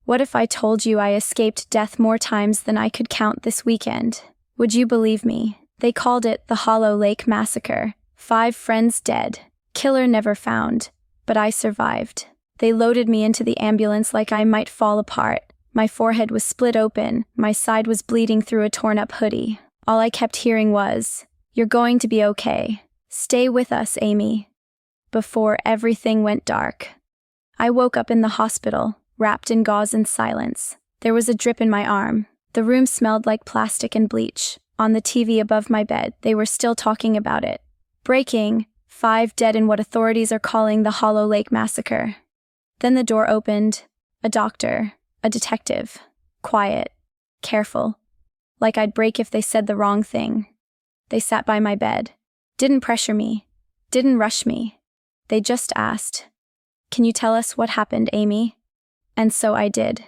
What if I told you I escaped death more times than I could count this weekend? Would you believe me? They called it the Hollow Lake Massacre. 5 friends dead. Killer never found. But I survived. They loaded me into the ambulance like I might fall apart. My forehead was split open. My side was bleeding through a torn-up hoodie. All I kept hearing was, "You're going to be okay. Stay with us, Amy." Before everything went dark. I woke up in the hospital, wrapped in gauze and silence. There was a drip in my arm. The room smelled like plastic and bleach. On the TV above my bed, they were still talking about it. Breaking, 5 dead in what authorities are calling the Hollow Lake Massacre. Then the door opened. A doctor, a detective. Quiet, careful. Like I'd break if they said the wrong thing. They sat by my bed. Didn't pressure me. Didn't rush me. They just asked, "Can you tell us what happened, Amy?" And so I did.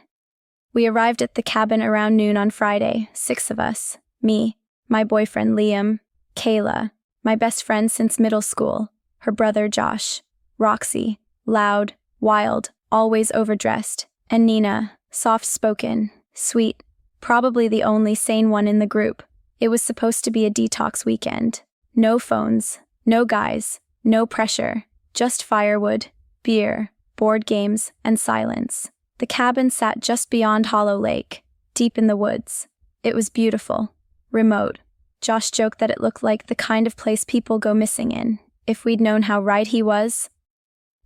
We arrived at the cabin around noon on Friday, 6 of us. Me, my boyfriend Liam, Kayla, my best friend since middle school, her brother Josh, Roxy, loud, wild, always overdressed, and Nina, soft-spoken, sweet, probably the only sane one in the group. It was supposed to be a detox weekend. No phones, no guys, no pressure, just firewood, beer, board games, and silence. The cabin sat just beyond Hollow Lake, deep in the woods. It was beautiful, remote. Josh joked that it looked like the kind of place people go missing in. If we'd known how right he was.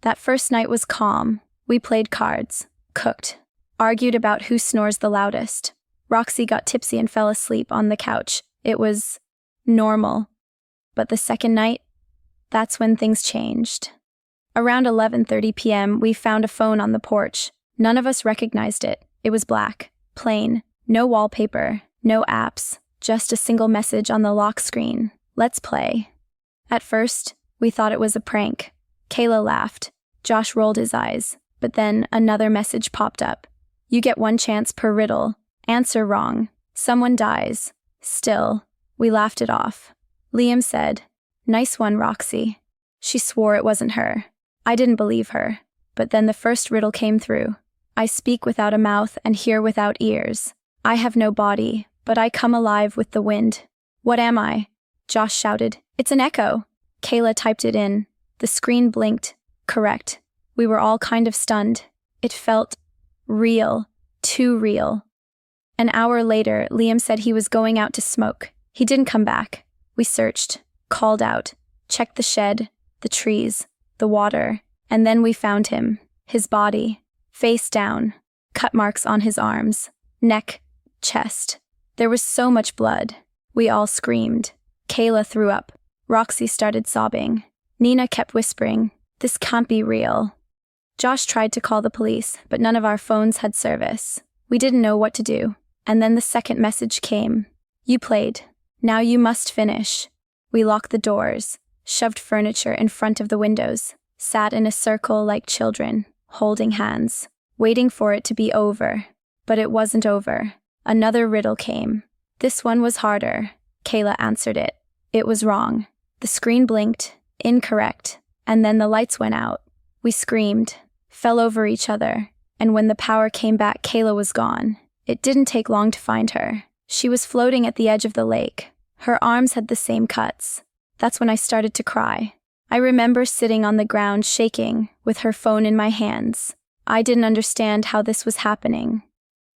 That first night was calm. We played cards, cooked, argued about who snores the loudest. Roxy got tipsy and fell asleep on the couch. It was normal. But the second night, that's when things changed. Around 11:30 p.m., we found a phone on the porch. None of us recognized it. It was black, plain, no wallpaper, no apps, just a single message on the lock screen. "Let's play." At first, we thought it was a prank. Kayla laughed. Josh rolled his eyes. But then another message popped up. "You get 1 chance per riddle. Answer wrong. Someone dies." Still, we laughed it off. Liam said, "Nice one, Roxy." She swore it wasn't her. I didn't believe her. But then the first riddle came through. "I speak without a mouth and hear without ears. I have no body, but I come alive with the wind." "What am I?" Josh shouted. "It's an echo." Kayla typed it in. The screen blinked. Correct. We were all kind of stunned. It felt real. Too real. An hour later, Liam said he was going out to smoke. He didn't come back. We searched, called out, checked the shed, the trees, the water, and then we found him. His body, face down, cut marks on his arms, neck, chest. There was so much blood. We all screamed. Kayla threw up. Roxy started sobbing. Nina kept whispering, "This can't be real." Josh tried to call the police, but none of our phones had service. We didn't know what to do. And then the second message came. "You played. Now you must finish." We locked the doors, shoved furniture in front of the windows, sat in a circle like children, holding hands, waiting for it to be over. But it wasn't over. Another riddle came. This one was harder. Kayla answered it. It was wrong. The screen blinked. Incorrect. And then the lights went out. We screamed, fell over each other, and when the power came back, Kayla was gone. It didn't take long to find her. She was floating at the edge of the lake. Her arms had the same cuts. That's when I started to cry. I remember sitting on the ground shaking, with her phone in my hands. I didn't understand how this was happening.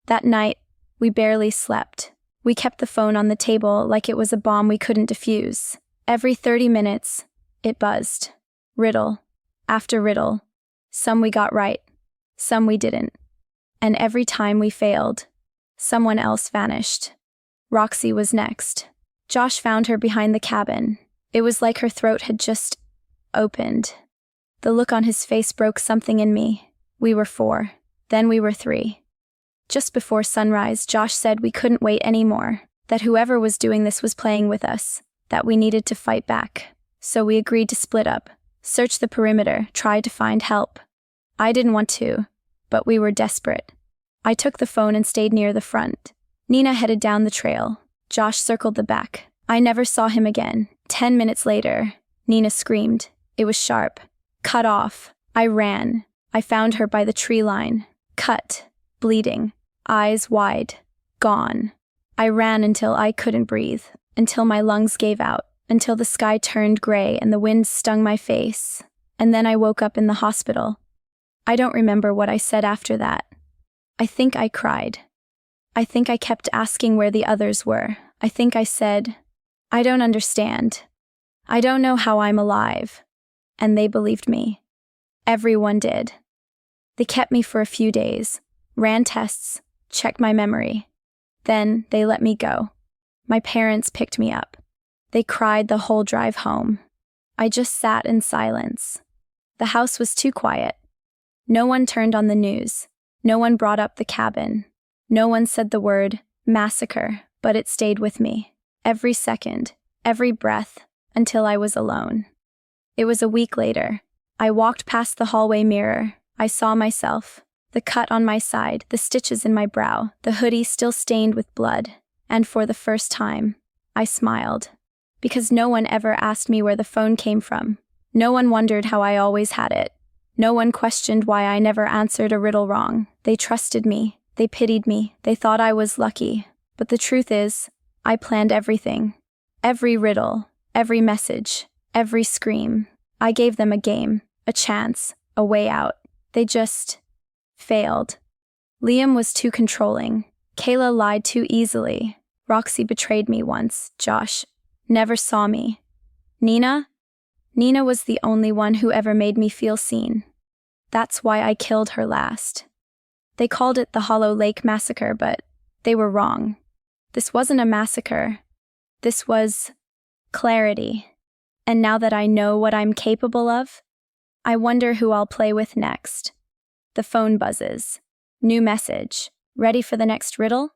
That night, we barely slept. We kept the phone on the table like it was a bomb we couldn't defuse. Every 30 minutes, it buzzed. Riddle after riddle. Some we got right, some we didn't. And every time we failed, someone else vanished. Roxy was next. Josh found her behind the cabin. It was like her throat had just opened. The look on his face broke something in me. We were 4. Then we were 3. Just before sunrise, Josh said we couldn't wait anymore, that whoever was doing this was playing with us, that we needed to fight back. So we agreed to split up, search the perimeter, try to find help. I didn't want to, but we were desperate. I took the phone and stayed near the front. Nina headed down the trail. Josh circled the back. I never saw him again. 10 minutes later, Nina screamed. It was sharp. Cut off. I ran. I found her by the tree line. Cut. bleeding, eyes wide, gone. I ran until I couldn't breathe, until my lungs gave out, until the sky turned gray and the wind stung my face. And then I woke up in the hospital. I don't remember what I said after that. I think I cried. I think I kept asking where the others were. I think I said, I don't understand. I don't know how I'm alive. And they believed me. Everyone did. They kept me for a few days, ran tests, checked my memory. Then they let me go. My parents picked me up. They cried the whole drive home. I just sat in silence. The house was too quiet. No one turned on the news. No one brought up the cabin. No one said the word massacre, but it stayed with me. Every second, every breath, until I was alone. It was a week later. I walked past the hallway mirror. I saw myself, the cut on my side, the stitches in my brow, the hoodie still stained with blood. And for the first time, I smiled. Because no one ever asked me where the phone came from. No one wondered how I always had it. No one questioned why I never answered a riddle wrong. They trusted me. They pitied me. They thought I was lucky. But the truth is, I planned everything. Every riddle, every message, every scream. I gave them a game, a chance, a way out. They just failed. Liam was too controlling. Kayla lied too easily. Roxy betrayed me once. Josh never saw me. Nina was the only one who ever made me feel seen. That's why I killed her last. They called it the Hollow Lake Massacre, but they were wrong. This wasn't a massacre. This was clarity. And now that I know what I'm capable of, I wonder who I'll play with next. The phone buzzes. New message. Ready for the next riddle?